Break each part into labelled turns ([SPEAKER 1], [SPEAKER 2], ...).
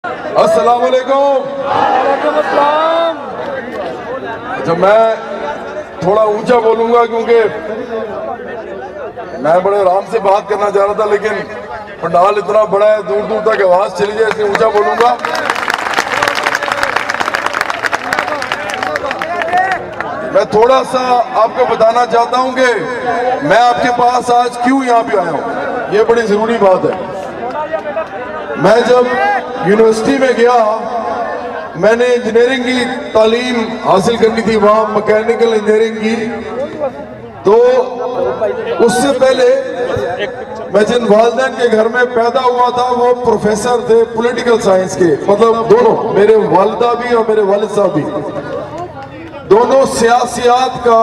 [SPEAKER 1] अस्सलाम वालेकुम। अच्छा, मैं थोड़ा ऊंचा बोलूंगा क्योंकि मैं बड़े आराम से बात करना चाह रहा था, लेकिन पंडाल इतना बड़ा है, दूर दूर तक आवाज चली जाए, इसलिए ऊंचा बोलूंगा। मैं थोड़ा सा आपको बताना चाहता हूं कि मैं आपके पास आज क्यों यहाँ पे आया हूँ। ये बड़ी जरूरी बात है। मैं जब यूनिवर्सिटी में गया, मैंने इंजीनियरिंग की तालीम हासिल करनी थी, वहाँ मैकेनिकल इंजीनियरिंग की। तो उससे पहले मैं जिन वालिदैन के घर में पैदा हुआ था वो प्रोफेसर थे पॉलिटिकल साइंस के, मतलब दोनों, मेरे वालिदा भी और मेरे वालिद साहब भी, दोनों सियासियात का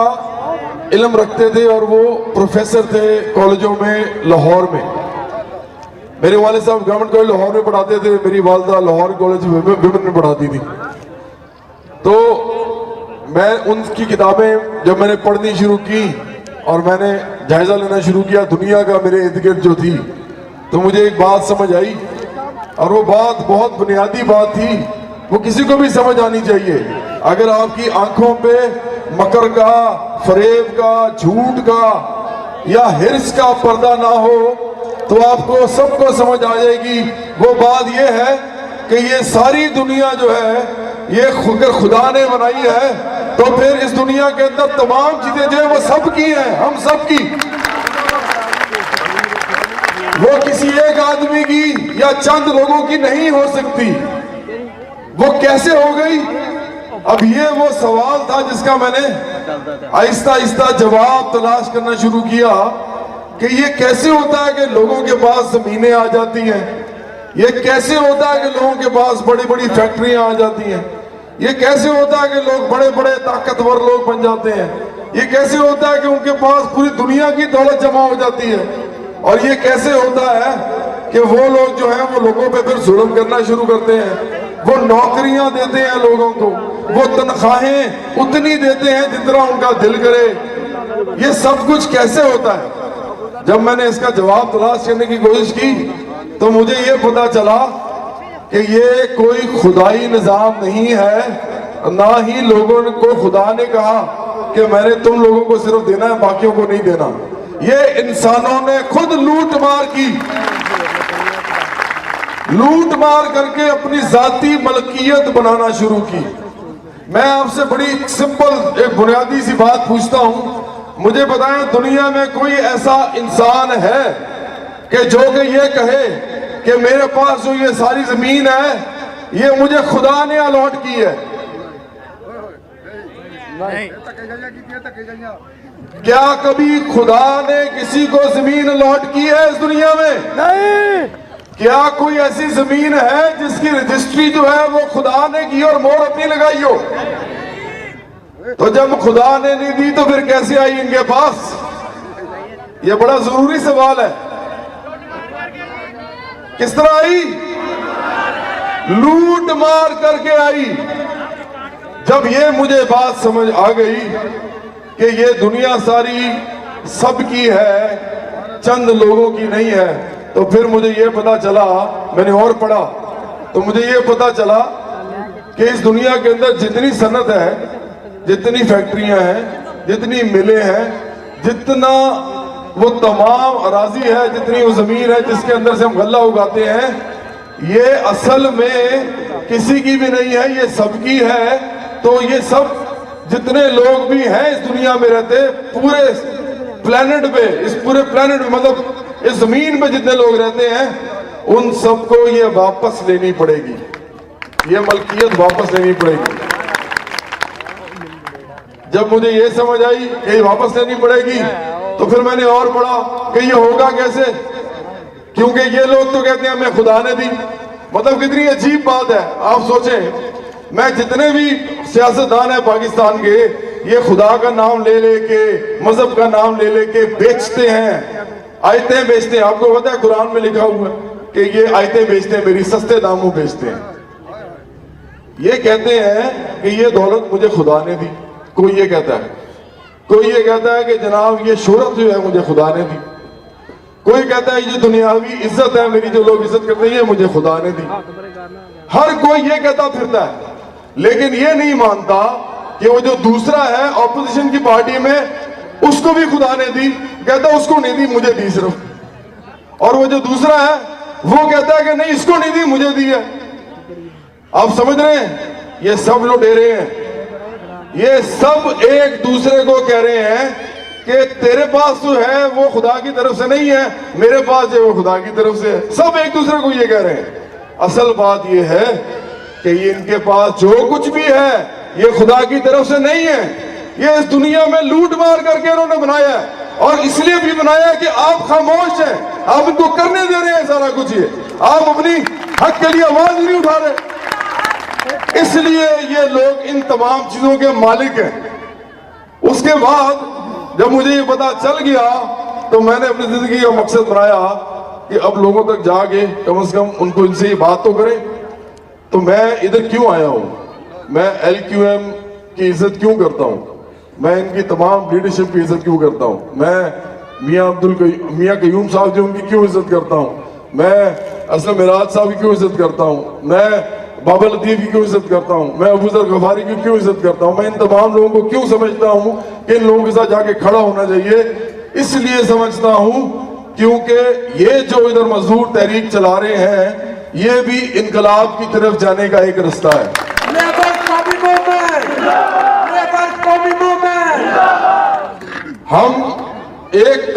[SPEAKER 1] इल्म रखते थे और वो प्रोफेसर थे कॉलेजों में लाहौर में। मेरे वालिद साहब गवर्नमेंट कॉलेज लाहौर में पढ़ाते थे, मेरी वालिदा लाहौर कॉलेज विमेन में पढ़ाती थी। तो मैं उनकी किताबें जब मैंने पढ़नी शुरू की और मैंने जायजा लेना शुरू किया दुनिया का मेरे इर्द गिर्द जो थी, तो मुझे एक बात समझ आई, और वो बात बहुत बुनियादी बात थी, वो किसी को भी समझ आनी चाहिए। अगर आपकी आंखों पे मकर का, फरेब का, झूठ का या हिर्स का पर्दा ना हो तो आपको सबको समझ आ जाएगी। वो बात ये है कि ये सारी दुनिया जो है ये अगर खुदा ने बनाई है तो फिर इस दुनिया के अंदर तमाम चीजें जो है वो सबकी हैं, हम सबकी। वो किसी एक आदमी की या चंद लोगों की नहीं हो सकती। वो कैसे हो गई? अब ये वो सवाल था जिसका मैंने आहिस्ता आहिस्ता जवाब तलाश करना शुरू किया कि ये कैसे होता है कि लोगों के पास जमीनें आ जाती हैं, ये कैसे होता है कि लोगों के पास बड़ी बड़ी फैक्ट्रियां आ जाती हैं, ये कैसे होता है कि लोग बड़े बड़े ताकतवर लोग बन जाते हैं, ये कैसे होता है कि उनके पास पूरी दुनिया की दौलत जमा हो जाती है, और ये कैसे होता है कि वो लोग जो हैं वो लोगों पे फिर जुल्म करना शुरू करते हैं, वो नौकरियां देते हैं लोगों को, वो तनख्वाहें उतनी देते हैं जितना उनका दिल करे। ये सब कुछ कैसे होता है? जब मैंने इसका जवाब तलाश करने की कोशिश की तो मुझे ये पता चला कि ये कोई खुदाई निजाम नहीं है, ना ही लोगों को खुदा ने कहा कि मैंने तुम लोगों को सिर्फ देना है, बाकियों को नहीं देना। ये इंसानों ने खुद लूट मार की, लूट मार करके अपनी जाती मलकियत बनाना शुरू की। मैं आपसे बड़ी सिंपल एक बुनियादी सी बात पूछता हूं, मुझे बताएं दुनिया में कोई ऐसा इंसान है कि जो कि ये कहे कि मेरे पास जो ये सारी जमीन है ये मुझे खुदा ने अलॉट की है? नहीं। क्या कभी खुदा ने किसी को जमीन अलॉट की है इस दुनिया में? नहीं। क्या कोई ऐसी जमीन है जिसकी रजिस्ट्री जो है वो खुदा ने की और मोहर अपनी लगाई हो? तो जब खुदा ने नहीं दी तो फिर कैसे आई इनके पास? ये बड़ा जरूरी सवाल है। किस तरह आई? लूट मार करके आई। जब ये मुझे बात समझ आ गई कि ये दुनिया सारी सबकी है, चंद लोगों की नहीं है, तो फिर मुझे ये पता चला, मैंने और पढ़ा तो मुझे ये पता चला कि इस दुनिया के अंदर जितनी सनत है, जितनी फैक्ट्रियां हैं, जितनी मिलें हैं, जितना वो तमाम अराजी है, जितनी वो जमीन है जिसके अंदर से हम गल्ला उगाते हैं, ये असल में किसी की भी नहीं है, ये सबकी है। तो ये सब जितने लोग भी हैं इस दुनिया में रहते, पूरे प्लेनेट पे, इस पूरे प्लेनेट में, मतलब इस जमीन पे जितने लोग रहते हैं, उन सबको ये वापस लेनी पड़ेगी, ये मलकियत वापस लेनी पड़ेगी। जब मुझे ये समझ आई कि ये वापस लेनी पड़ेगी तो फिर मैंने और पढ़ा कि ये होगा कैसे, क्योंकि ये लोग तो कहते हैं हमें खुदा ने दी। मतलब कितनी अजीब बात है। आप सोचें, मैं जितने भी सियासतदान है पाकिस्तान के, ये खुदा का नाम ले लेके, मजहब का नाम ले लेके बेचते हैं, आयतें बेचते हैं। आपको पता है कुरान में लिखा हुआ है कि ये आयतें बेचते हैं, मेरी सस्ते दामों बेचते हैं। ये कहते हैं कि ये दौलत मुझे खुदा ने दी। कोई ये कहता है, कोई ये कहता है कि जनाब ये शोहरत जो है मुझे खुदा ने दी। कोई कहता है ये दुनियावी इज्जत है मेरी, जो लोग इज्जत करते हैं मुझे खुदा ने दी। हर कोई ये कहता फिरता है, लेकिन ये नहीं मानता कि वो जो दूसरा है ऑपोजिशन की पार्टी में, उसको भी खुदा ने दी। कहता उसको नहीं दी, मुझे दी सिर्फ। और वो जो दूसरा है वो कहता है कि नहीं इसको नहीं दी, मुझे दी है। आप समझ रहे हैं, ये सब लुटेरे हैं, ये सब एक दूसरे को कह रहे हैं कि तेरे पास जो है वो खुदा की तरफ से नहीं है, मेरे पास जो है वो खुदा की तरफ से है। सब एक दूसरे को ये कह रहे हैं। असल बात ये है कि ये इनके पास जो कुछ भी है ये खुदा की तरफ से नहीं है, ये इस दुनिया में लूट मार करके उन्होंने बनाया है। और इसलिए भी बनाया कि आप खामोश हैं, आप इनको करने दे रहे हैं सारा कुछ, ये आप अपनी हक के लिए आवाज नहीं उठा रहे, इसलिए ये लोग इन तमाम चीजों के मालिक हैं। उसके बाद जब मुझे ये पता चल गया तो मैंने अपनी जिंदगी का मकसद बनाया कि अब लोगों तक जाके कम से कम उनको इनसे ये बात तो करें। तो मैं इधर क्यों आया हूं, मैं LQM की इज्जत क्यों करता हूं, मैं इनकी तमाम लीडरशिप की इज्जत क्यों करता हूं, मैं मियां कयूम साहब जो उनकी क्यों इज्जत करता हूं, मैं असलम मिराज साहब की क्यों इज्जत करता हूं, मैं बाबा लतीफ की क्यों इज्जत करता हूं, मैं अबू ज़र गफारी की क्यों इज्जत करता हूं, मैं इन तमाम लोगों को क्यों समझता हूं कि इन लोगों के साथ जाके खड़ा होना चाहिए। इसलिए समझता हूं क्योंकि ये जो इधर मजदूर तहरीक चला रहे हैं ये भी इनकलाब की तरफ जाने का एक रास्ता है। हम एक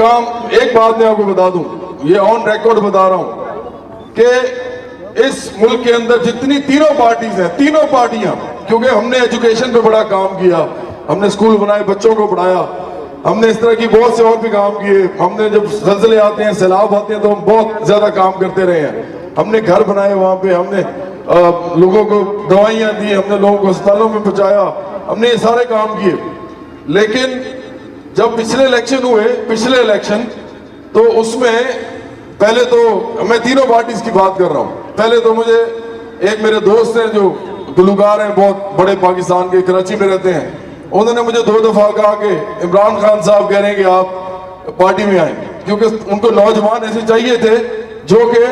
[SPEAKER 1] बात मैं आपको बता दूं, ये ऑन रिकॉर्ड बता रहा हूं कि इस मुल्क के अंदर जितनी तीनों पार्टीज हैं, तीनों पार्टियां, क्योंकि हमने एजुकेशन पे बड़ा काम किया, हमने स्कूल बनाए, बच्चों को पढ़ाया, हमने इस तरह की बहुत से और भी काम किए, हमने जब ज़लज़ले आते हैं, सैलाब आते हैं तो हम बहुत ज्यादा काम करते रहे हैं, हमने घर बनाए वहां पे, हमने लोगों को दवाइयां दी, हमने लोगों को अस्पतालों में पहुंचाया, हमने ये सारे काम किए। लेकिन जब पिछले इलेक्शन तो उसमें पहले तो मैं तीनों पार्टीज की बात कर रहा हूं। पहले तो मुझे एक मेरे दोस्त हैं जो गुलकार हैं, बहुत बड़े पाकिस्तान के, कराची में रहते हैं, उन्होंने मुझे 2 दफा कहा कि इमरान खान साहब कह रहे हैं कि आप पार्टी में आए, क्योंकि उनको नौजवान ऐसे चाहिए थे जो कि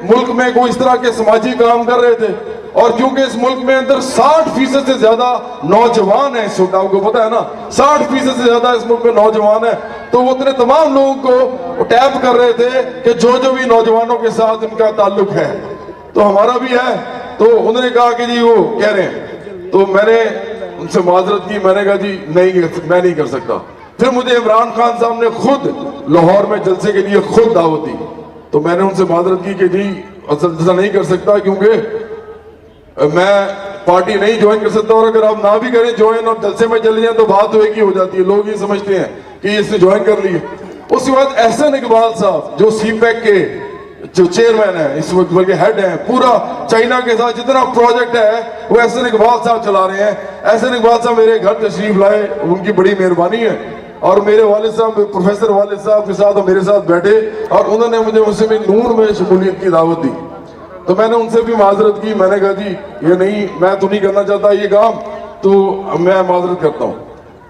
[SPEAKER 1] मुल्क में कोई इस तरह के समाजी काम कर रहे थे। और क्योंकि इस मुल्क में अंदर 60% से ज्यादा नौजवान है, इस वक्त आपको पता है ना, 60% से ज्यादा इस मुल्क में नौजवान है, तो वो उतने तमाम लोगों को टैप कर रहे थे कि जो भी नौजवानों के साथ इनका ताल्लुक है तो हमारा भी है। तो उन्होंने कहा कि जी वो कह रहे हैं, तो मैंने उनसे माजरत की, मैंने कहा जी नहीं, मैं नहीं कर सकता। फिर मुझे इमरान खान साहब ने खुद लाहौर में जलसे के लिए खुद दावत दी, तो मैंने उनसे माजरत की कि जी ऐसा नहीं कर सकता, क्योंकि मैं पार्टी नहीं ज्वाइन कर सकता, और अगर आप ना भी करें ज्वाइन और जलसे में चले जाए तो बात एक ही हो जाती है, लोग ये समझते हैं कि इसने ज्वाइन कर लिया। उसके बाद एहसन इकबाल साहब जो CPEC के जो चेयरमैन है, इस वक्त बल्कि हेड है, पूरा चाइना के साथ जितना प्रोजेक्ट है वो एहसन इकबाल साहब चला रहे हैं। एहसन इकबाल साहब मेरे घर तशरीफ लाए, उनकी बड़ी मेहरबानी है, और मेरे वालिद साहब, प्रोफेसर वालिद साहब के साथ और मेरे साथ बैठे और उन्होंने मुझे मुस्लिम नूर में शमूलियत की दावत दी। तो मैंने उनसे भी माजरत की, मैंने कहा जी ये नहीं, मैं तो नहीं करना चाहता ये काम, तो मैं माजरत करता हूँ।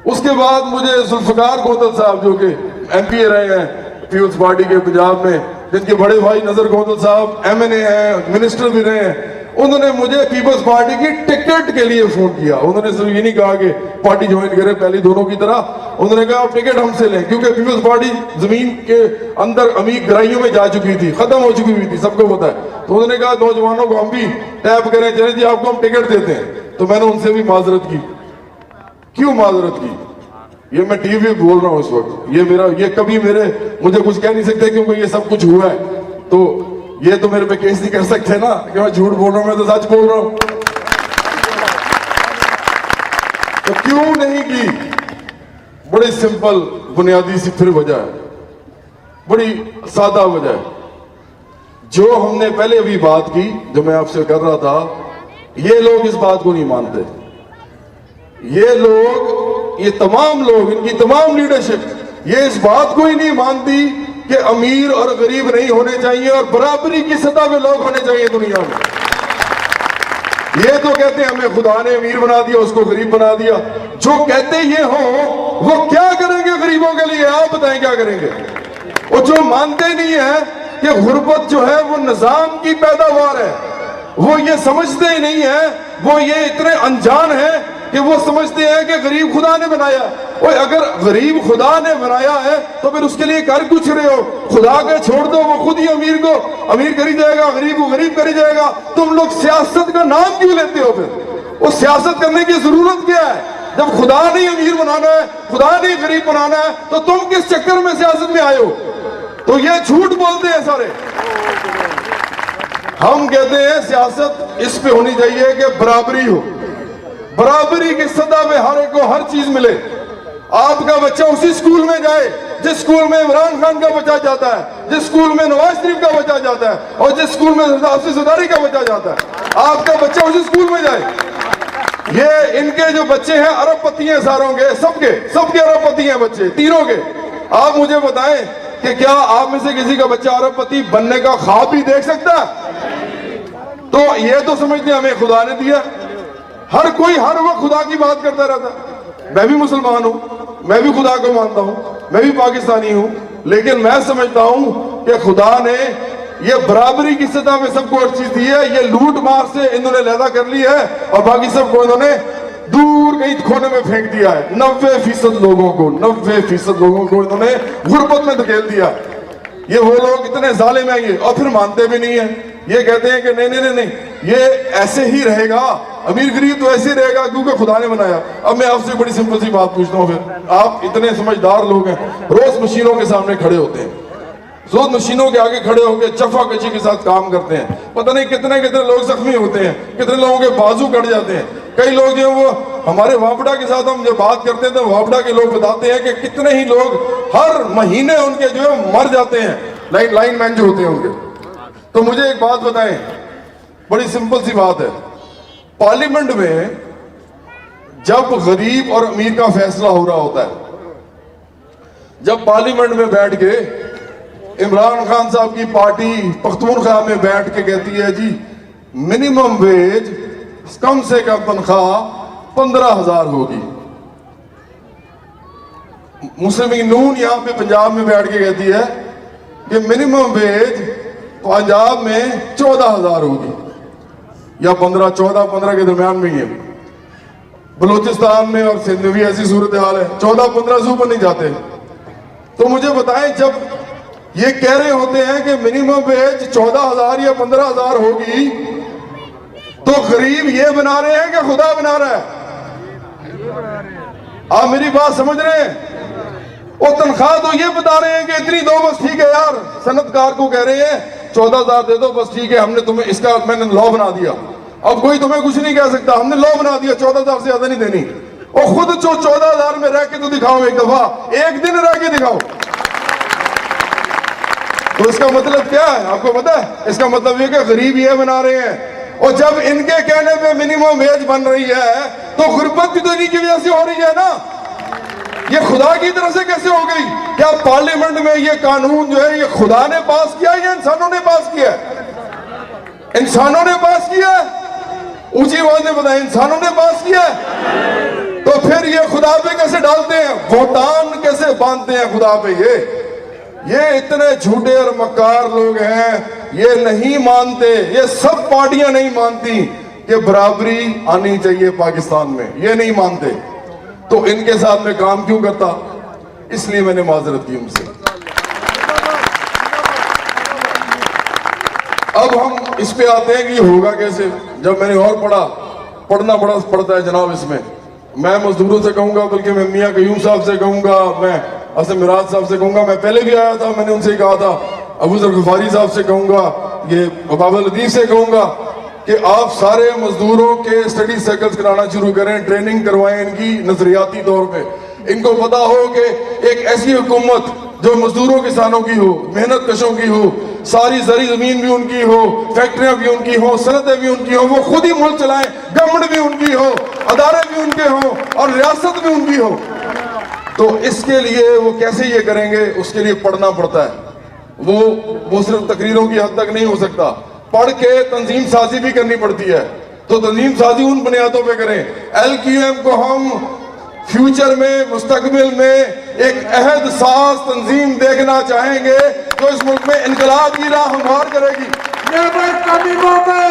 [SPEAKER 1] उसके बाद मुझे जुल्फकार गोंदल साहब जो कि MPA रहे हैं पीपल्स पार्टी के पंजाब में, जिनके बड़े भाई नजर गोंदल साहब MNA हैं, मिनिस्टर भी रहे हैं, उन्होंने मुझे पीपल्स पार्टी की टिकट के लिए फोन किया। उन्होंने सिर्फ ये नहीं कहा कि पार्टी ज्वाइन करे पहले दोनों की तरह, उन्होंने कहा आप टिकट हमसे लें, क्योंकि पीपल्स पार्टी जमीन के अंदर अमीर गहराइयों में जा चुकी थी, खत्म हो चुकी हुई थी, सबको पता है। तो उन्होंने कहा नौजवानों को हम भी टैप करें, चले जी आपको हम टिकट देते हैं। तो मैंने उनसे भी माजरत की। क्यों माजरत की? ये मैं टीवी पे बोल रहा हूँ इस वक्त, ये कभी मुझे कुछ कह नहीं सकते, क्योंकि ये सब कुछ हुआ है, तो ये तो मेरे पे केस नहीं कर सकते ना कि मैं झूठ बोल रहा हूं, मैं तो सच बोल रहा हूं। तो क्यों नहीं की? बड़ी सिंपल बुनियादी सी फिर वजह है, बड़ी सादा वजह है। जो हमने पहले अभी बात की, जो मैं आपसे कर रहा था, ये लोग इस बात को नहीं मानते। ये लोग, ये तमाम लोग, इनकी तमाम लीडरशिप ये इस बात को ही नहीं मानती कि अमीर और गरीब नहीं होने चाहिए और बराबरी की सतह पे लोग होने चाहिए दुनिया में। ये तो कहते हैं हमें खुदा ने अमीर बना दिया, उसको गरीब बना दिया। जो कहते ये हो वो क्या करेंगे गरीबों के लिए? आप बताएं क्या करेंगे? वो जो मानते नहीं है कि गुर्बत जो है वो निजाम की पैदावार है, वो ये समझते ही नहीं है, वो ये इतने अनजान है कि वो समझते हैं कि गरीब खुदा ने बनाया। और अगर गरीब खुदा ने बनाया है तो फिर उसके लिए कर कुछ रहे हो? खुदा के छोड़ दो, वो खुद ही अमीर को अमीर करी जाएगा, गरीब को गरीब करी जाएगा। तुम लोग सियासत का नाम क्यों लेते हो? फिर वो सियासत करने की जरूरत क्या है? जब खुदा नहीं अमीर बनाना है, खुदा नहीं गरीब बनाना है, तो तुम किस चक्कर में सियासत में आए हो? तो ये झूठ बोलते हैं सारे। हम कहते हैं सियासत इस पे होनी चाहिए कि बराबरी हो, बराबरी की सतह पे हर एक को हर चीज मिले। आपका बच्चा उसी स्कूल में जाए जिस स्कूल में इमरान खान का बच्चा जाता है, जिस स्कूल में नवाज शरीफ का बच्चा जाता है, और जिस स्कूल में हाफिज सदारी का बच्चा जाता है, आपका बच्चा उसी स्कूल में जाए। ये इनके जो बच्चे हैं अरबपति हैं, सारों के, सबके अरबपति हैं बच्चे, तीनों के। आप मुझे बताएं कि क्या आप में से किसी का बच्चा अरबपति बनने का ख्वाब भी देख सकता है? तो ये तो समझते हमें खुदा ने दिया। हर कोई हर वक्त खुदा की बात करता रहता। मैं भी मुसलमान हूं, मैं भी खुदा को मानता हूं, मैं भी पाकिस्तानी हूं, लेकिन मैं समझता हूं कि खुदा ने ये बराबरी की सतह में सबको हर चीज दी है। ये लूट मार से इन्होंने लैदा कर ली है और बाकी सबको इन्होंने दूर कहीं खोने में फेंक दिया है। 90% लोगों को, 90% लोगों को इन्होंने गुर्बत में धकेल दिया। ये वो लोग इतने जालिम हैं ये, और फिर मानते भी नहीं है। ये कहते हैं कि नहीं नहीं नहीं, ये ऐसे ही रहेगा, अमीर गरीब तो ऐसे ही रहेगा क्योंकि खुदा ने बनाया। अब मैं आपसे बड़ी सिंपल सी बात पूछता हूँ, फिर आप इतने समझदार लोग हैं, रोज मशीनों के सामने खड़े होते हैं, रोज मशीनों के आगे खड़े होकर चफाकशी के साथ काम करते हैं। पता नहीं कितने कितने लोग जख्मी होते हैं, कितने लोगों के बाजू कट जाते हैं। कई लोग जो वो हमारे वापडा के साथ हम जब बात करते हैं तो वापडा के लोग बताते हैं कि कितने ही लोग हर महीने उनके जो है मर जाते हैं, लाइन मैन जो होते हैं उनके। तो मुझे एक बात बताएं, बड़ी सिंपल सी बात है। पार्लियामेंट में जब गरीब और अमीर का फैसला हो रहा होता है, जब पार्लियामेंट में बैठ के इमरान खान साहब की पार्टी पख्तूनख्वा में बैठ के कहती है जी मिनिमम वेज कम से कम तनख्वाह 15,000 होगी। मुस्लिम लीग नून यहां पे पंजाब में बैठ के कहती है कि मिनिमम वेज पंजाब में 14,000 होगी, या 15, 14, 15 के दरमियान में ही है। बलूचिस्तान में और सिंध में भी ऐसी सूरत हाल है, 14-15 से ऊपर नहीं जाते। तो मुझे बताएं, जब ये कह रहे होते हैं कि मिनिमम वेज 14,000 या 15,000 होगी, तो गरीब ये बना रहे हैं कि खुदा बना रहा है? आप मेरी बात समझ रहे हैं? वो तनख्वाह तो ये बता रहे हैं कि इतनी दो, बस ठीक है यार। सनतकार को कह रहे हैं 14,000 दे दो, बस ठीक है, हमने तुम्हें इसका मैंने लॉ बना दिया। अब कोई तुम्हें कुछ नहीं कह सकता, हमने लॉ बना दिया, 14,000 से ज्यादा नहीं देनी। और खुद जो 14,000 में रह के तो दिखाओ, एक दफा, एक दिन रह के दिखाओ। तो इसका मतलब क्या है आपको पता है? इसका मतलब ये कि गरीब ये बना रहे हैं। और जब इनके कहने पे मिनिमम वेज बन रही है तो गुर्बत भी तो इन्हीं की वजह से हो रही है ना। ये खुदा की तरफ से कैसे हो गई? क्या पार्लियामेंट में ये कानून जो है ये खुदा ने पास किया या इंसानों ने पास किया? इंसानों ने पास किया। ऊंची आवाज में बताएं, इंसानों ने पास किया। तो फिर ये खुदा पे कैसे डालते हैं, भोटान कैसे बांधते हैं खुदा पे? ये इतने झूठे और मक्कार लोग हैं, ये नहीं मानते, ये सब पार्टियां नहीं मानती कि बराबरी आनी चाहिए पाकिस्तान में, ये नहीं मानते। तो इनके साथ में काम क्यों करता? इसलिए मैंने माजरत की उनसे। अब हम इस पे आते हैं कि होगा कैसे। जब मैंने और पढ़ना पड़ता है जनाब इसमें। मैं मजदूरों से कहूंगा, बल्कि मैं मियां कयूम साहब से कहूंगा, मैं असम मिराज साहब से कहूंगा, मैं पहले भी आया था, मैंने उनसे कहा था, अबू जर गफारी साहब से कहूंगा, ये बाबा लतीफ से कहूंगा कि आप सारे मजदूरों के स्टडी साइकिल्स कराना शुरू करें, ट्रेनिंग करवाएं इनकी नजरियाती तौर पे। इनको पता हो कि एक ऐसी हुकूमत जो मजदूरों किसानों की हो, मेहनत कशों की हो, सारी जरी जमीन भी उनकी हो, फैक्ट्रियां भी उनकी हो, सनतें भी उनकी हो, वो खुद ही मुल्क चलाएं, गवर्नमेंट भी उनकी हो, अदारे भी उनके हो और रियासत भी उनकी हो। तो इसके लिए वो कैसे ये करेंगे, उसके लिए पढ़ना पड़ता है। वो सिर्फ तकरीरों की हद तक नहीं हो सकता, पढ़ के तंजीम साजी भी करनी पड़ती है। तो तंजीम साजी उन बुनियादों पे करें। LQM को हम फ्यूचर में, मुस्तकबिल में एक अहद साज तंजीम देखना चाहेंगे जो इस मुल्क में इनकलाब की राह हमवार करेगी।
[SPEAKER 2] ये कदमों में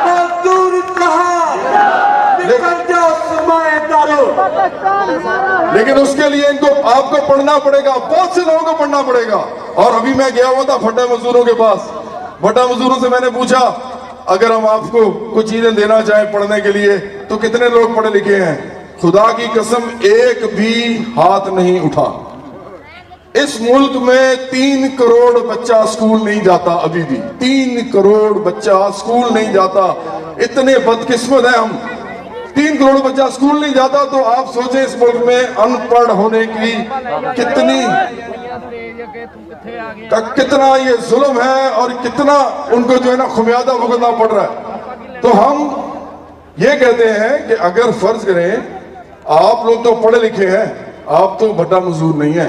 [SPEAKER 2] मजदूर
[SPEAKER 1] लेकिन उसके लिए इनको आपको पढ़ना पड़ेगा, बहुत से लोगों को पढ़ना पड़ेगा। और अभी मैं गया हुआ था भट्टा मजदूरों के पास, भट्टा मजदूरों से मैंने पूछा अगर हम आपको कुछ चीजें देना चाहें पढ़ने के लिए तो कितने लोग पढ़े लिखे हैं? खुदा की कसम एक भी हाथ नहीं उठा। इस मुल्क में 3 करोड़ बच्चा स्कूल नहीं जाता, अभी भी 3 करोड़ बच्चा स्कूल नहीं जाता। इतने बदकिस्मत हैं हम, 3 करोड़ बच्चा स्कूल नहीं जाता। तो आप सोचें इस मुल्क में अनपढ़ होने की कितना ये जुल्म है और कितना उनको जो है ना खुमियादा भुगतना पड़ रहा है। तो हम ये कहते हैं कि अगर फर्ज करें आप लोग तो पढ़े लिखे हैं, आप तो भट्टा मजदूर नहीं है,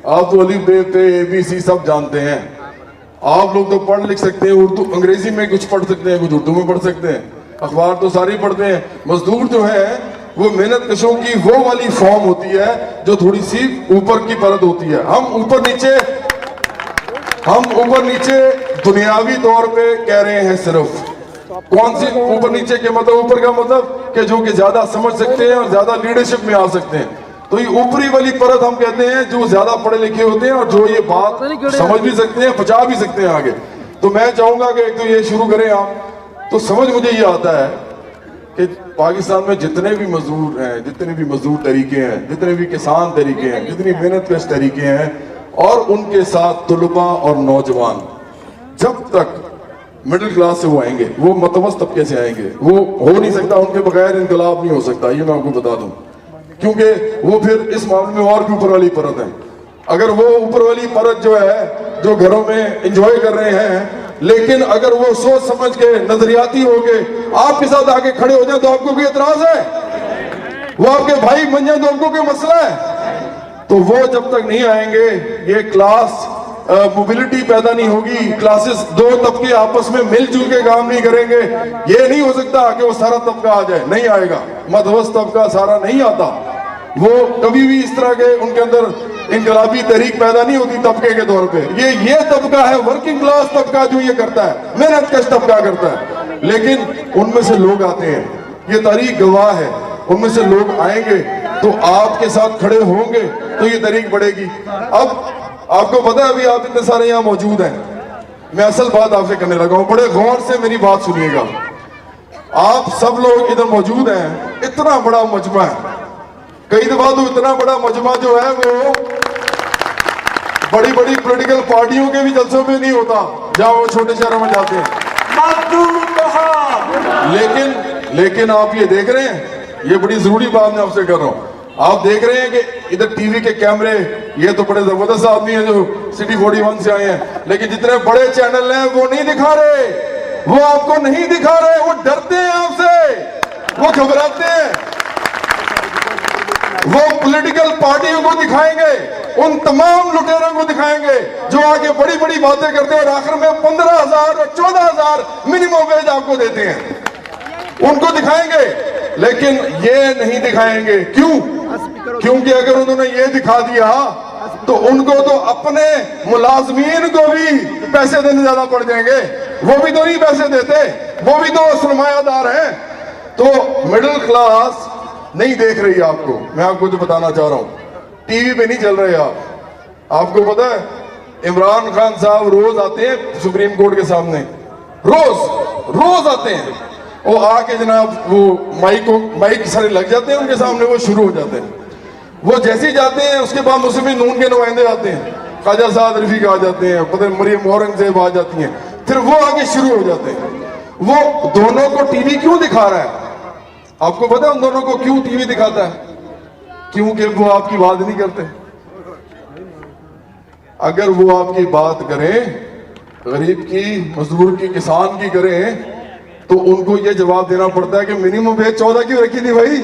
[SPEAKER 1] आप तो अली बे पे ABC सब जानते हैं। आप लोग तो पढ़ लिख सकते हैं, उर्दू अंग्रेजी में कुछ पढ़ सकते हैं, कुछ उर्दू में पढ़ सकते हैं, अखबार तो सारे पढ़ते हैं। मजदूर जो है वो मेहनत कशों की वो वाली फॉर्म होती है जो थोड़ी सी ऊपर की परत होती है। हम ऊपर नीचे दुनियावी तौर पे कह रहे हैं सिर्फ। कौन सी ऊपर नीचे के मतलब? ऊपर का मतलब कि जो कि ज्यादा समझ सकते हैं और ज्यादा लीडरशिप में आ सकते हैं। तो ये ऊपरी वाली परत हम कहते हैं जो ज्यादा पढ़े लिखे होते हैं और जो ये बात समझ भी सकते हैं, पहुंचा भी सकते हैं आगे। तो मैं चाहूंगा कि एक तो ये शुरू करें आप। तो समझ मुझे ये आता है कि पाकिस्तान में जितने भी मजदूर हैं, जितने भी मजदूर तरीके हैं, जितने भी किसान तरीके हैं, जितनी मेहनत कश तरीके हैं और उनके साथ तलबा और नौजवान, जब तक मिडिल क्लास से वो आएंगे, वो मतवस्त तबके से आएंगे, वो हो नहीं सकता, उनके बगैर इनकलाब नहीं हो सकता। ये मैं आपको बता दूं, क्योंकि वो फिर इस मामले में और भी ऊपर वाली परत है। अगर वो ऊपर वाली परत जो है जो घरों में एंजॉय कर रहे हैं, लेकिन अगर वो सोच समझ के नजरियाती हो के आपके साथ आके खड़े हो जाए तो आपको कोई एतराज है? वो आपके भाई बन जाए तो आपको कोई मसला है? तो वो जब तक नहीं आएंगे ये क्लास मोबिलिटी पैदा नहीं होगी, क्लासेस दो तबके आपस में मिलजुल के काम नहीं करेंगे। ये नहीं हो सकता कि वो सारा तबका आ जाए, नहीं आएगा। मध्यवस्थ तबका सारा नहीं आता, वो कभी भी इस तरह के उनके अंदर इनकलाबी तहरीक पैदा नहीं होती तबके के तौर पे। ये तबका है वर्किंग क्लास तबका जो ये करता है, मेहनत कश तबका करता है। लेकिन उनमें से लोग आते हैं, ये तारीख गवाह है, उनमें से लोग आएंगे तो आपके साथ खड़े होंगे तो ये तहरीक बढ़ेगी। अब आपको पता है अभी आप इतने सारे यहाँ मौजूद हैं, मैं असल बात आपसे करने लगा हूं, बड़े गौर से मेरी बात सुनिएगा। आप सब लोग इधर मौजूद हैं, इतना बड़ा मजमा है। कई दफा तो इतना बड़ा मजमा जो है वो बड़ी बड़ी पॉलिटिकल पार्टियों के भी जलसों में नहीं होता जहां वो छोटे शहरों में जाते हैं। लेकिन आप ये देख रहे हैं, ये बड़ी जरूरी बात मैं आपसे कर रहा हूं, आप देख रहे हैं कि इधर टीवी के कैमरे, ये तो बड़े जबरदस्त आदमी हैं जो सिटी 41 से आए हैं, लेकिन जितने बड़े चैनल हैं वो नहीं दिखा रहे, वो आपको नहीं दिखा रहे, वो डरते हैं आपसे, वो घबराते हैं। वो पॉलिटिकल पार्टियों को दिखाएंगे, उन तमाम लुटेरों को दिखाएंगे जो आगे बड़ी बड़ी बातें करते हैं और आखिर में 15,000 और 14,000 मिनिमम वेज आपको देते हैं, उनको दिखाएंगे। लेकिन ये नहीं दिखाएंगे। क्यों? क्योंकि अगर उन्होंने ये दिखा दिया तो उनको तो अपने मुलाजमीन को भी पैसे देने ज्यादा पड़ जाएंगे। वो भी तो नहीं पैसे देते, वो भी तो सरमायादार हैं। तो मिडिल क्लास नहीं देख रही आपको। मैं आपको जो बताना चाह रहा हूं, टीवी पे नहीं चल रहे आप। आपको पता है इमरान खान साहब रोज आते हैं सुप्रीम कोर्ट के सामने, रोज आते हैं। वो आके जनाब वो माइक सारे लग जाते हैं उनके सामने, वो शुरू हो जाते हैं। वो जैसे ही जाते हैं उसके बाद मुस्लिम नून के नुमाइंदे आते हैं, ख्वाजा साद रफीक आ जाते हैं, पता मरियम औरंगजेब आ जाती हैं, फिर वो आगे शुरू हो जाते हैं। वो दोनों को टीवी क्यों दिखा रहा है? आपको पता है उन दोनों को क्यों टीवी दिखाता है? क्योंकि वो आपकी बात नहीं करते। अगर वो आपकी बात करें, गरीब की, मजदूर की, किसान की करें, तो उनको ये जवाब देना पड़ता है कि मिनिमम वेज 14 क्यों रखी थी भाई?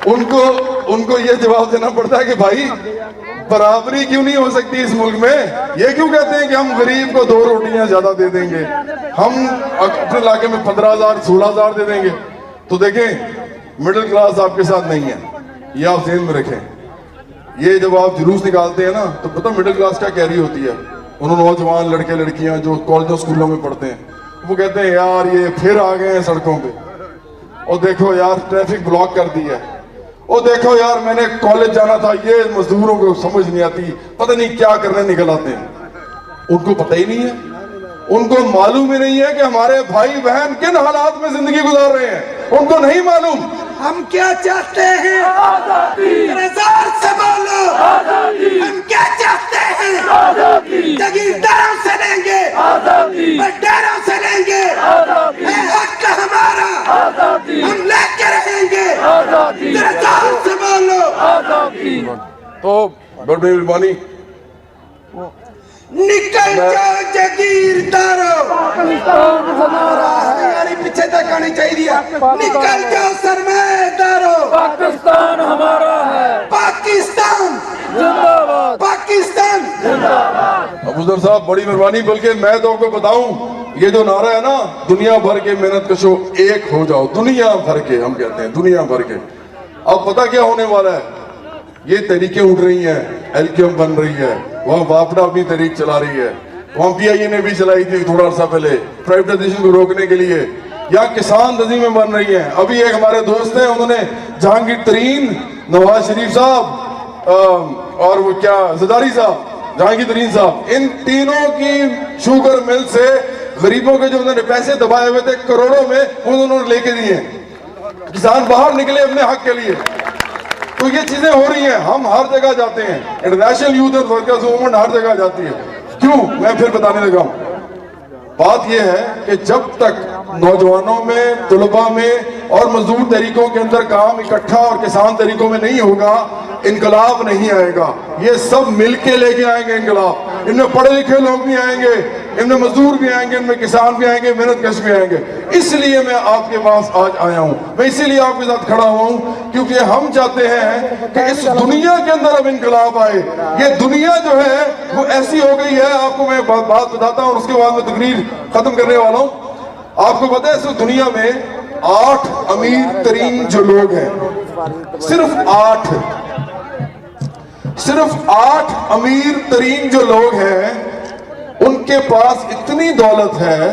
[SPEAKER 1] उनको ये जवाब देना पड़ता है कि भाई बराबरी क्यों नहीं हो सकती इस मुल्क में? ये क्यों कहते हैं कि हम गरीब को 2 रोटियां ज्यादा दे देंगे, हम अपने इलाके में 15,000 16,000 दे देंगे? तो देखें मिडिल क्लास आपके साथ नहीं है, ये आप ध्यान में रखें। ये जब आप जुलूस निकालते हैं ना, तो पता मिडिल क्लास क्या कह रही होती है, उन्होंने नौजवान लड़के लड़कियां जो कॉलेजों स्कूलों में पढ़ते हैं, वो कहते हैं यार ये फिर आ गए हैं सड़कों पे, और देखो यार ट्रैफिक ब्लॉक कर दी है, और देखो यार मैंने कॉलेज जाना था, ये मजदूरों को समझ नहीं आती, पता नहीं क्या करने निकल आते हैं। उनको पता ही नहीं है, उनको मालूम ही नहीं है कि हमारे भाई बहन किन हालात में जिंदगी गुजार रहे हैं, उनको नहीं मालूम।
[SPEAKER 2] हम क्या चाहते हैं? जोर से बोलो। हम क्या चाहते हैं? जागीरदारों से लेंगे, बटेरों से लेंगे, है हक हमारा, हम लेके रहेंगे। जोर से बोलो।
[SPEAKER 1] तो बड़ी मेहरबानी,
[SPEAKER 2] निकल जाओ जागीरदारों, हमारी पीछे तक आनी चाहिए। निकल जाओ सरमाएदारों,
[SPEAKER 3] पाकिस्तान हमारा है,
[SPEAKER 2] पाकिस्तान
[SPEAKER 3] जिंदाबाद,
[SPEAKER 2] पाकिस्तान जिंदाबाद।
[SPEAKER 1] अबूजर साहब बड़ी मेहरबानी, बल्कि मैं तो आपको बताऊं, ये जो नारा है ना, दुनिया भर के मेहनत कशो एक हो जाओ, दुनिया भर के, हम कहते हैं दुनिया भर के। अब पता क्या होने वाला है, ये तरीके उठ रही हैं, एलकेएम बन रही है, वहां वापडा अपनी तरीक चला रही है, वहां पीआईए ने भी चलाई थी थोड़ा सा पहले प्राइवेटाइजेशन को रोकने के लिए, यहाँ किसान तंजीमें बन रही हैं। अभी एक हमारे दोस्त हैं, उन्होंने जहांगीर तरीन, नवाज शरीफ साहब और वो क्या जरदारी साहब, जहांगीर तरीन साहब, इन तीनों की शुगर मिल से गरीबों के जो उन्होंने पैसे दबाए हुए थे करोड़ों में, उन्होंने लेके दिए, किसान बाहर निकले अपने हक के लिए। तो ये चीजें हो रही हैं, हम हर जगह जाते हैं, international youth and workers movement हर जगह जाती है। क्यों, मैं फिर बताने लगा हूं। बात यह है कि जब तक नौजवानों में, तुलबा में और मजदूर तरीकों के अंदर काम इकट्ठा और किसान तरीकों में नहीं होगा, इनकलाब नहीं आएगा। ये सब मिलके लेके आएंगे इनकलाब। इनमें पढ़े लिखे लोग भी आएंगे, इनमें मजदूर भी आएंगे, इनमें किसान भी आएंगे, मेहनत कश भी आएंगे। इसलिए मैं आपके पास आज आया हूं, मैं इसीलिए आपके साथ खड़ा हुआ हूं, क्योंकि हम चाहते हैं कि इस दुनिया के अंदर अब इनकलाब आए। ये दुनिया जो है वो ऐसी हो गई है, आपको मैं बात बताता हूं, उसके बाद मैं तकरीर खत्म करने वाला हूं। आपको पता है इस दुनिया में 8 अमीर तरीन जो लोग हैं, सिर्फ 8 अमीर तरीन जो लोग हैं, उनके पास इतनी दौलत है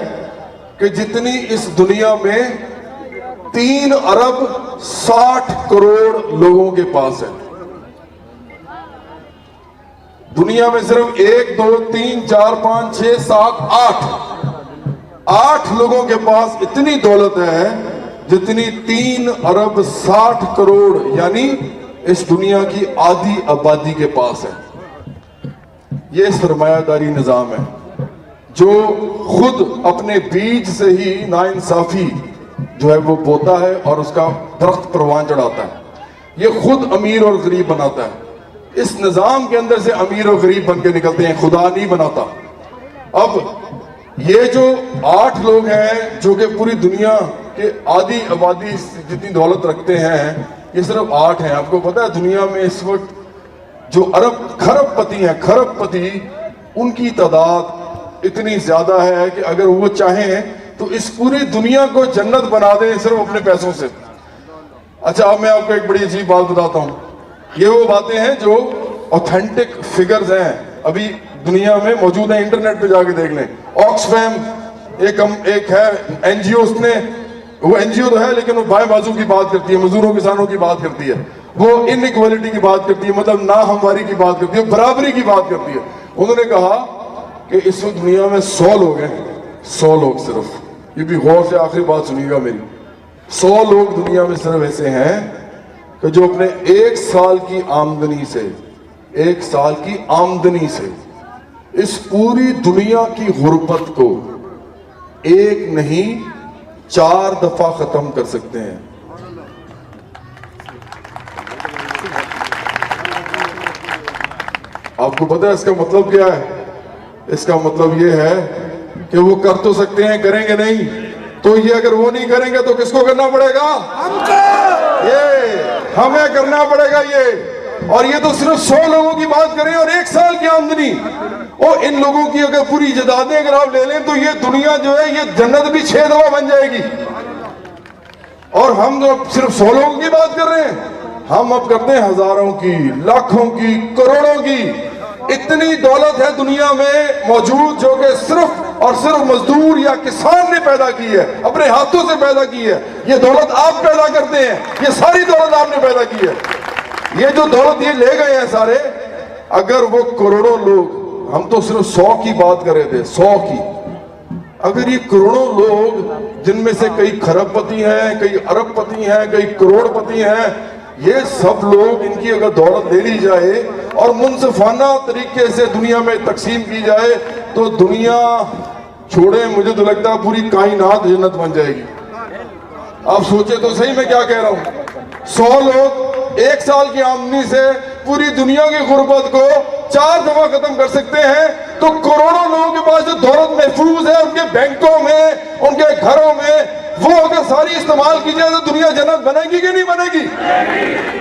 [SPEAKER 1] कि जितनी इस दुनिया में 3 अरब 60 करोड़ लोगों के पास है। दुनिया में सिर्फ 1 2 3 4 5 6 7 8 लोगों के पास इतनी दौलत है जितनी 3 अरब 60 करोड़ यानी इस दुनिया की आधी आबादी के पास है। ये सरमायादारी निजाम है जो खुद अपने बीज से ही नाइंसाफी जो है वो बोता है और उसका दरख्त परवान चढ़ाता है। ये खुद अमीर और गरीब बनाता है। इस निजाम के अंदर से अमीर और गरीब बन के निकलते हैं, खुदा नहीं बनाता। अब ये जो 8 लोग हैं जो कि पूरी दुनिया के आधी आबादी जितनी दौलत रखते हैं, ये सिर्फ 8 हैं। आपको पता है दुनिया में इस वक्त जो अरब खरबपति हैं, खरबपति, उनकी तादाद इतनी ज्यादा है कि अगर वो चाहें तो इस पूरी दुनिया को जन्नत बना दें सिर्फ अपने पैसों से। अच्छा, अब मैं आपको एक बड़ी अजीब बात बताता हूं। ये वो बातें हैं जो ऑथेंटिक फिगर्स हैं, अभी दुनिया में मौजूद है, इंटरनेट पे जाके देख लें। ऑक्सफैम एक है एनजीओ, उसने वो एनजीओ तो है लेकिन वो बाएं बाजू की बात करती है, मजदूरों किसानों की बात करती है, वो इनइक्वालिटी की बात करती है, मतलब ना हमवारी की बात करती है, बराबरी की बात करती है। उन्होंने कहा कि इस वक्त दुनिया में 100 लोग हैं, 100 लोग सिर्फ, ये भी गौर से आखिरी बात सुनिएगा मेरी, 100 लोग दुनिया में सिर्फ ऐसे हैं कि जो अपने 1 साल की आमदनी से, 1 साल की आमदनी से इस पूरी दुनिया की गुर्बत को एक नहीं 4 दफा खत्म कर सकते हैं। आपको पता है इसका मतलब क्या है? इसका मतलब ये है कि वो कर तो सकते हैं, करेंगे नहीं। तो ये अगर वो नहीं करेंगे तो किसको करना पड़ेगा? हमको। ये हमें करना पड़ेगा ये। और ये तो सिर्फ 100 लोगों की बात करें और 1 साल की आमदनी, और इन लोगों की अगर पूरी जायदादें अगर आप ले लें तो ये दुनिया जो है ये जन्नत भी 6 दफा बन जाएगी। और हम जो सिर्फ 100 लोगों की बात कर रहे हैं, हम अब करते हैं हजारों की, लाखों की, करोड़ों की। इतनी दौलत है दुनिया में मौजूद जो कि सिर्फ और सिर्फ मजदूर या किसान ने पैदा की है, अपने हाथों से पैदा की है। ये दौलत आप पैदा करते हैं, ये सारी दौलत आपने पैदा की है। ये जो दौलत ये ले गए हैं सारे, अगर वो करोड़ों लोग, हम तो सिर्फ 100 की बात कर रहे थे, 100 की, अगर ये करोड़ों लोग जिनमें से कई खरबपति हैं, कई अरबपति हैं, कई करोड़पति हैं, ये सब लोग, इनकी अगर दौलत ले ली जाए और मुनसिफाना तरीके से दुनिया में तकसीम की जाए तो दुनिया छोड़े, मुझे तो लगता है पूरी कायनात जन्नत बन जाएगी। आप सोचे तो सही मैं क्या कह रहा हूं। 100 लोग 1 साल की आमदनी से पूरी दुनिया की गुर्बत को 4 दफा खत्म कर सकते हैं, तो करोड़ों लोगों के पास जो दौलत महफूज है उनके बैंकों में, उनके घरों में, वो अगर सारी इस्तेमाल की जाए तो दुनिया जन्नत बनेगी कि नहीं बनेगी?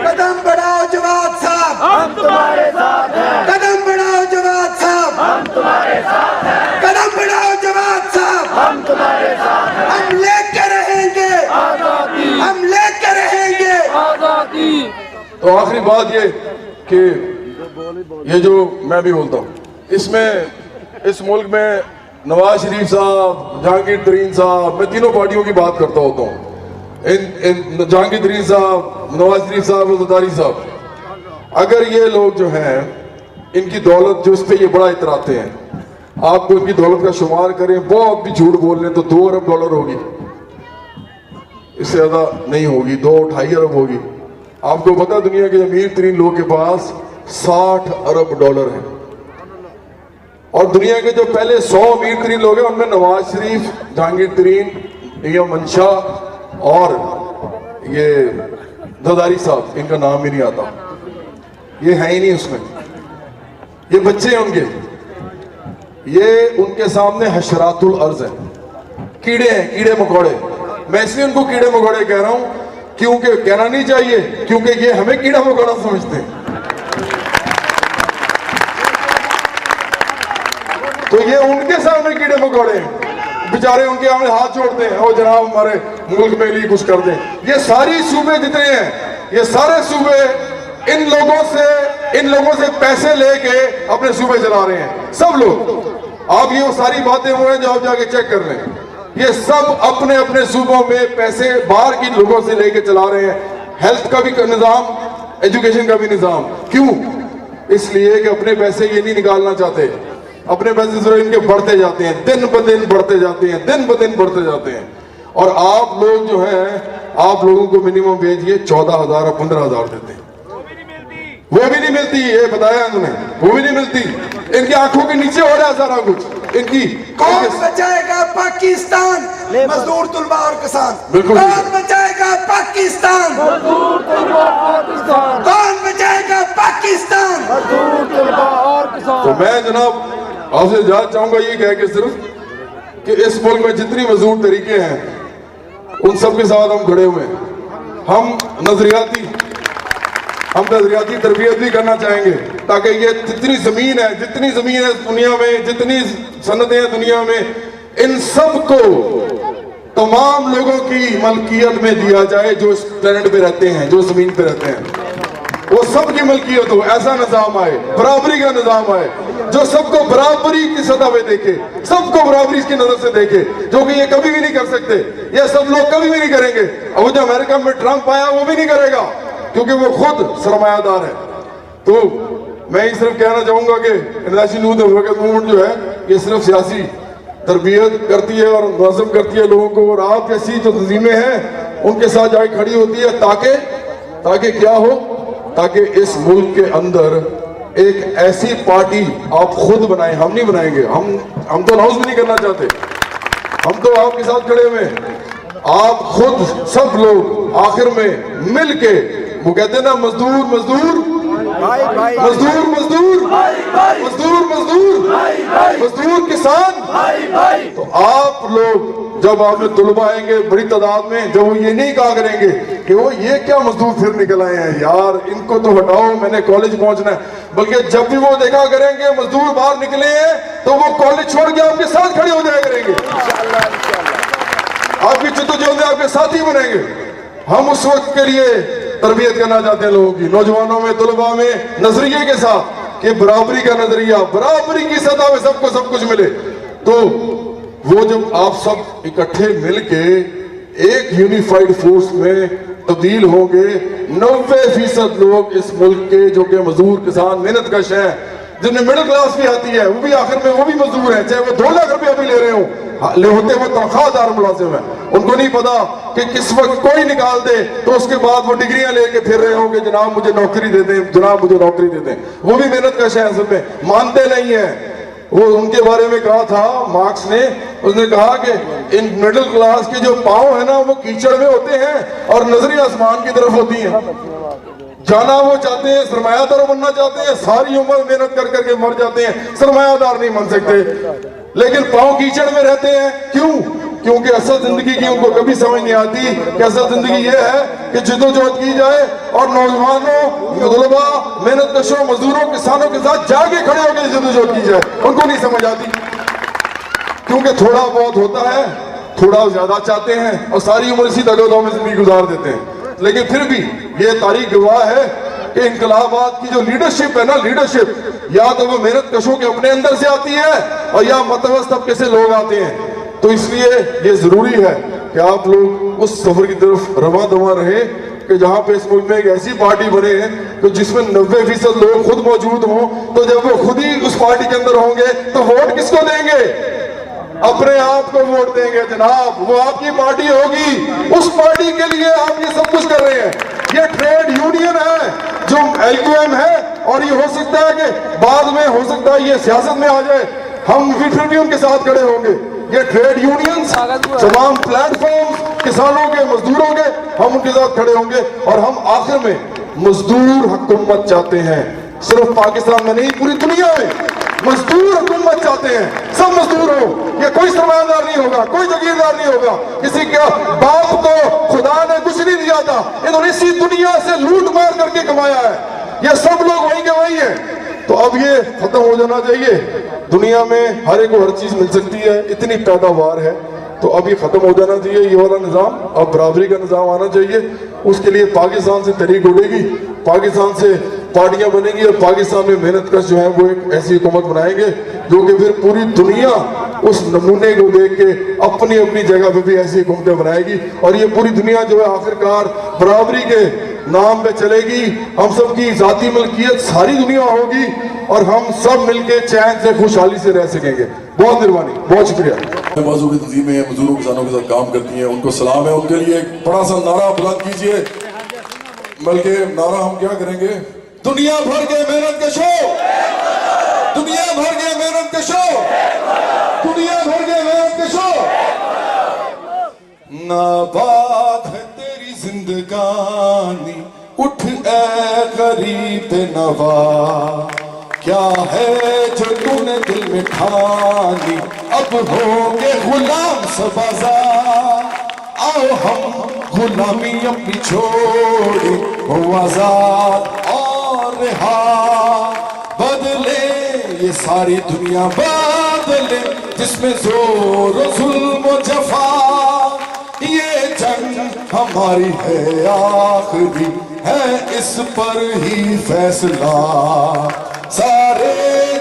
[SPEAKER 2] कदम बढ़ाओ जवाद साहब,
[SPEAKER 3] हम तुम्हारे साथ हैं।
[SPEAKER 2] कदम बढ़ाओ जवाद साहब,
[SPEAKER 3] हम तुम्हारे साथ हैं।
[SPEAKER 2] कदम बढ़ाओ जवाद साहब,
[SPEAKER 3] हम तुम्हारे साथ हैं।
[SPEAKER 2] हम लेके रहेंगे,
[SPEAKER 3] आजादी,
[SPEAKER 2] हम लेके रहेंगे।
[SPEAKER 3] आजादी।
[SPEAKER 1] तो आखिरी बात ये कि ये जो मैं भी बोलता हूँ, इसमें इस मुल्क में नवाज शरीफ साहब, जहांगीर तरीन साहब, मैं तीनों पार्टियों की बात करता होता हूँ। इन जहांगीर तरीन साहब, नवाज शरीफ साहब और ज़रदारी साहब, अगर ये लोग जो हैं, इनकी दौलत जो इस पे ये बड़ा इतराते हैं, आपको इनकी दौलत का शुमार करें, बहुत भी झूठ बोल रहे तो $2 अरब होगी, इससे ज्यादा नहीं होगी, 2-2.5 अरब होगी। आपको पता है दुनिया के अमीर तरीन लोग के पास $60 अरब है, और दुनिया के जो पहले 100 अमीर तरीन लोग हैं उनमें नवाज शरीफ, जहांगीर तरीन, या मंशाह और ये ज़रदारी साहब, इनका नाम ही नहीं आता, ये है ही नहीं उसमें। ये बच्चे हैं उनके, ये उनके सामने हशरातुल अर्ज है, कीड़े हैं, कीड़े मकोड़े। मैं इसलिए उनको कीड़े मकोड़े कह रहा हूं क्योंकि कहना नहीं चाहिए, क्योंकि ये हमें कीड़ा मकोड़ा समझते हैं। तो ये उनके सामने कीड़े मकोड़े हैं, बेचारे उनके सामने हाथ जोड़ते हैं, और जनाब हमारे मुल्क में लिए कुछ कर दें। ये सारी सूबे जितने हैं, ये सारे सूबे इन लोगों से पैसे लेके अपने सूबे चला रहे हैं, सब लोग। आप ये वो सारी बातें हुए हैं जो आप जाके चेक कर लें, ये सब अपने अपने सूबों में पैसे बाहर के लोगों से लेके चला रहे हैं। हेल्थ का भी निजाम, एजुकेशन का भी निजाम। क्यों? इसलिए कि अपने पैसे ये नहीं निकालना चाहते, अपने पैसे सिर्फ इनके बढ़ते जाते हैं, दिन ब दिन बढ़ते जाते हैं, दिन ब दिन बढ़ते जाते हैं। और आप लोग जो हैं, आप लोगों को मिनिमम वेज ये 14,000 और 15,000 देते हैं, वो भी नहीं मिलती, ये बताया उन्होंने, वो भी नहीं मिलती। इनकी आंखों के नीचे हो रहा है सारा कुछ। इनकी
[SPEAKER 2] कौन बचाएगा पाकिस्तान? मजदूर, तुलबा और किसान।
[SPEAKER 1] बिल्कुल।
[SPEAKER 2] कौन बचाएगा पाकिस्तान?
[SPEAKER 3] मजदूर, तुलबा और किसान।
[SPEAKER 2] कौन बचाएगा पाकिस्तान?
[SPEAKER 3] मजदूर, तुलबा और किसान।
[SPEAKER 1] तो मैं जनाब आपसे जानना चाहूंगा ये कह के सिर्फ कि इस मुल्क में जितनी मजदूर तरीके हैं उन सब के साथ हम खड़े हुए हैं। हम नजरियाती तरबियत भी करना चाहेंगे, ताकि ये जितनी जमीन है दुनिया में, जितनी सनतें हैं दुनिया में, इन सब को तमाम लोगों की मलकियत में दिया जाए जो इस प्लेनेट पे रहते हैं, जो जमीन पे रहते हैं, वो सबकी मलकियत हो। ऐसा निजाम आए, बराबरी का निजाम आए, जो सबको बराबरी की सतह पे देखे, सबको बराबरी की नजर से देखे, जो कि ये कभी भी नहीं कर सकते, ये सब लोग कभी भी नहीं करेंगे। अब जो अमेरिका में ट्रंप आया वो भी नहीं करेगा, क्योंकि वो खुद सरमायादार है। तो मैं ही सिर्फ कहना चाहूंगा कि इंटरनेशनल यूथ मूवमेंट जो है ये सिर्फ सियासी तरबियत करती है और नज़म करती है लोगों को, और आप जैसी जो तंजीमें हैं उनके साथ जाके खड़ी होती है, ताकि क्या हो, ताकि इस मुल्क के अंदर एक ऐसी पार्टी आप खुद बनाएं, हम नहीं बनाएंगे, हम तो अनाउंस भी नहीं करना चाहते, हम तो आपके साथ खड़े हुए हैं। आप खुद सब लोग आखिर में मिल के, वो कहते हैं ना, मजदूर मजदूर मजदूर मजदूर मजदूर किसान। तो आप लोग जब आप में तुलबा आएंगे बड़ी तादाद में, जब वो ये नहीं कहा करेंगे कि वो ये क्या मजदूर फिर निकल आए हैं यार, इनको तो हटाओ, मैंने कॉलेज पहुंचना है, बल्कि जब भी वो देखा करेंगे मजदूर बाहर निकले हैं तो वो कॉलेज छोड़ के आपके साथ खड़े हो जाया करेंगे, आपकी जद्दोजहद में आपके साथी बनेंगे। हम उस वक्त के लिए तरबियत करना चाहते हैं लोगों की, नौजवानों में, तलबा में, नजरिए के साथ कि बराबरी का नजरिया, बराबरी की सतह में सबको सब कुछ मिले। तो वो जब आप सब इकट्ठे मिलके एक यूनिफाइड फोर्स में तब्दील होंगे, 90% लोग इस मुल्क के जो कि मजदूर, किसान, मेहनत कश हैं, जिन्हें मिडिल क्लास भी आती है, वो भी आखिर में वो भी मजदूर है, चाहे वो 2 लाख रुपया भी ले रहे हो, होते वो तनख्वाहदार मुलाजिम है। उनको नहीं पता कि किस वक्त कोई निकाल दे तो उसके बाद वो डिग्रियां लेके फिर रहे होंगे, जनाब मुझे नौकरी दे दें, जनाब मुझे नौकरी दे दें। वो भी मेहनत कश है, असल में मानते नहीं है। वो उनके बारे में कहा था मार्क्स ने, उसने कहा कि इन मिडिल क्लास के जो पांव है ना वो कीचड़ में होते हैं और नजरें आसमान की तरफ होती हैं। जाना वो चाहते हैं, सरमायादार बनना चाहते हैं, सारी उम्र मेहनत कर करके मर जाते हैं, सरमायादार नहीं बन सकते, लेकिन पांव कीचड़ में रहते हैं। क्यों? क्योंकि असल जिंदगी की उनको कभी समझ नहीं आती कि असल जिंदगी ये है कि जद्दोजहद की जाए और नौजवानों, तलबा, मेहनत कशों, मजदूरों, किसानों के साथ जाके खड़े होकर जद्दोजहद की जाए। उनको नहीं समझ आती, क्योंकि थोड़ा बहुत होता है, थोड़ा ज्यादा चाहते हैं और सारी उम्र इसी दगोदों में जिंदगी गुजार देते हैं। लेकिन फिर भी ये तारीख गवाह है कि इनकलाबात की जो लीडरशिप है ना, लीडरशिप या तो वो मेहनत कशों के अपने अंदर से आती है और या मतवस्त तबके से लोग आते हैं। तो इसलिए ये जरूरी है कि आप लोग उस सफर की तरफ रवा दवा रहे कि जहां पे इस मुल्क में एक ऐसी पार्टी बने तो जिसमें 90% लोग खुद मौजूद हों। तो जब वो खुद ही उस पार्टी के अंदर होंगे तो वोट किसको देंगे? अपने आप को वोट देंगे जनाब, वो आपकी पार्टी होगी। उस पार्टी के लिए आप ये सब कुछ कर रहे हैं। ये ट्रेड यूनियन है जो LUM है, और ये हो सकता है कि बाद में हो सकता है ये सियासत में आ जाए, हम फिर भी उनके साथ खड़े होंगे। ये ट्रेड यूनियन, तमाम प्लेटफॉर्म, किसानों के, मजदूरों के, हम उनके साथ खड़े होंगे। और हम आखिर में मजदूर हुकूमत चाहते हैं, सिर्फ पाकिस्तान में नहीं, पूरी दुनिया में मजदूर हुकूमत चाहते हैं। सब मजदूर हो, ये कोई सरमायादार नहीं होगा, कोई जागीरदार नहीं होगा, किसी का बाप को खुदा ने कुछ नहीं दिया था, इन्होंने इसी दुनिया से लूट मार करके कमाया है। ये सब लोग वही के वही है। तो अब ये खत्म हो जाना चाहिए। दुनिया में हर एक को हर चीज मिल सकती है, इतनी पैदावार है, तो अब ये खत्म हो जाना चाहिए ये वाला निज़ाम। अब बराबरी का निज़ाम आना चाहिए। उसके लिए पाकिस्तान से तहरीक उड़ेगी, पाकिस्तान से पार्टियां बनेंगी और पाकिस्तान में मेहनत कश जो है वो एक ऐसी हुकूमत बनाएंगे जो कि फिर पूरी दुनिया उस नमूने को देख के अपनी अपनी जगह पे भी ऐसी हुकूमतें बनाएगी। और ये पूरी दुनिया जो है आखिरकार बराबरी के नाम पे चलेगी। हम सब की जाती मिल्कियत सारी दुनिया होगी और हम सब मिलके चैन से, खुशहाली से रह सकेंगे। बहुत मेहरबानी, बहुत शुक्रिया।
[SPEAKER 4] बाजू की तंजीमें मजदूरों, किसानों के साथ काम करती हैं, उनको सलाम है। उनके लिए एक बड़ा सा नारा बुलंद कीजिए। बल्कि नारा हम क्या करेंगे? दुनिया भर के मेहनत कशो, दुनिया भर के मेहनत कशो, दुनिया भर के मेहनत कशो। नाबाद है तेरी जिंदगानी, उठ ए गरीब नवा, क्या है जो तूने दिल में ठानी, अब होंगे गुलाम सबाजा। आओ हम गुलामी अपनी छोड़े, हो आजाद और रिहा। बदले ये सारी दुनिया बदले, जिसमें जोर जुल्म जफा। ये जंग हमारी है आखिरी, है इस पर ही फैसला। सारे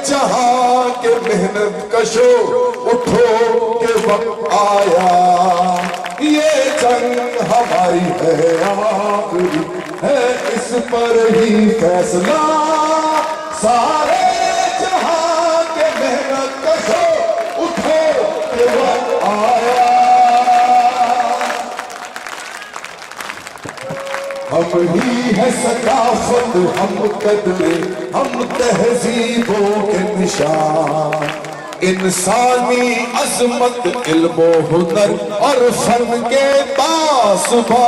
[SPEAKER 4] जहां के मेहनत कशो, उठो के वक्त आया। ये जंग हमारी है आखिरी, है इस पर ही फैसला। सारे जहां के मेहनत कशो, उठो के वक्त आया। हम ही है सकाफत, हम कदरे, हम तहजीबों के निशान। इंसानी अजमत, इल्मो हुनर और फन के तासुबा।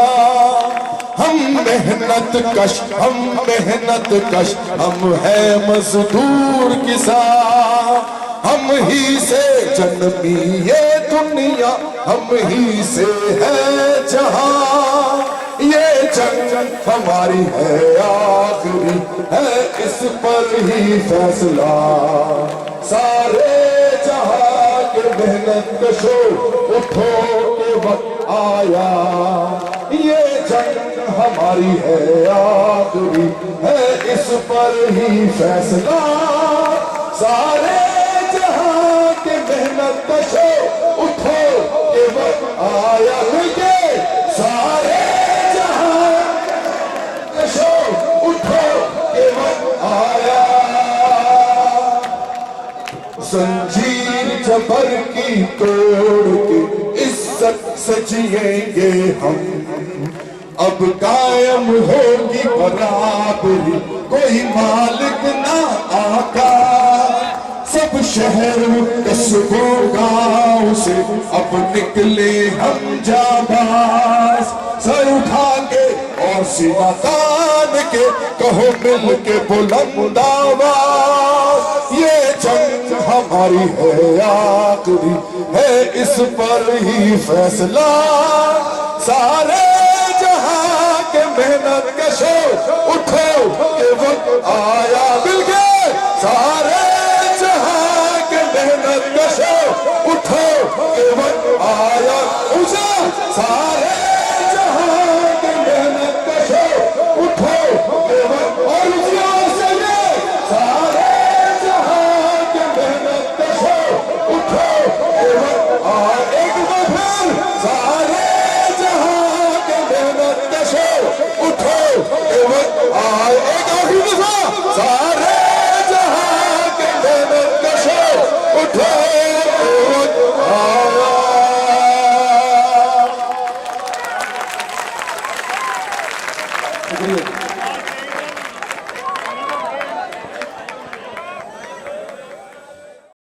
[SPEAKER 4] हम मेहनत कश, हम मेहनत कश, हम है मजदूर किसान। हम ही से जन्मी ये दुनिया, हम ही से है जहां। ये जंग हमारी है आखिरी, है इस पर ही फैसला। सारे जहां के मेहनत कशो, उठो के वक्त आया। ये
[SPEAKER 1] जंग हमारी है आखिरी है, इस पर ही फैसला सारे जहां के मेहनत कशो उठो के वक्त आया है, सारे जहां कशो उठो के वक्त आया। जंजीर जबर की तोड़ के इज्जत से जिएंगे हम, अब कायम होगी बराबरी, कोई मालिक ना आका। सब शहर कस्बों गांव से अब निकले हम जाबाज, सर उठा के और सीना तान के कहो मिल के बुलंद आवाज, ये जंग हमारी है आखिरी है, इस पर ही फैसला सारे जहां के मेहनत कशो उठो के वक्त आया। मिलके सारे जहां के मेहनत कशो उठो के